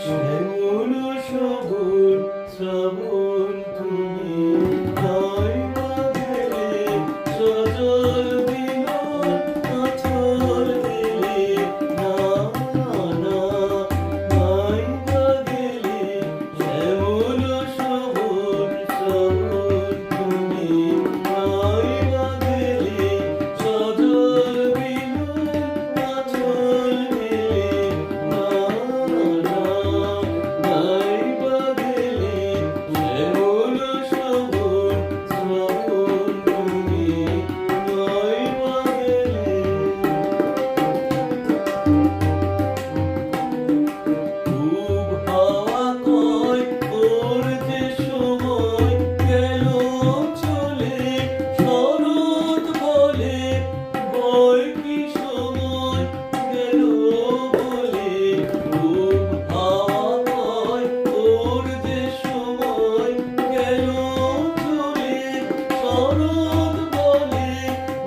শ্যামল সবুজ শ্রাবণ তুমি নাই বা গেলে সজল বিলোর আঁচল দিলে না না নাই বা গেলে শ্যামল সবুজ শ্রাবণ তুমি নাই বা গেলে সজল বিলোর আঁচল দিলে না না নাই বা গেলে শ্যামল সবুজ শ্রাবণ তুমি নাই বা গেলে খুব হাওয়া কয় ওর যে সময় গেল চলে শরৎ বলে বয় কি সময় গেল বলে খুব হাওয়া কয় ওর যে সময় গেল চলে শরৎ বলে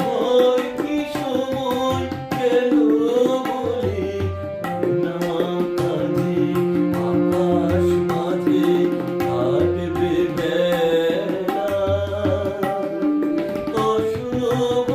বয় কি সময় গেল বলে না কাজে আকাশ মাঝে কাটবে বেলা অশুভ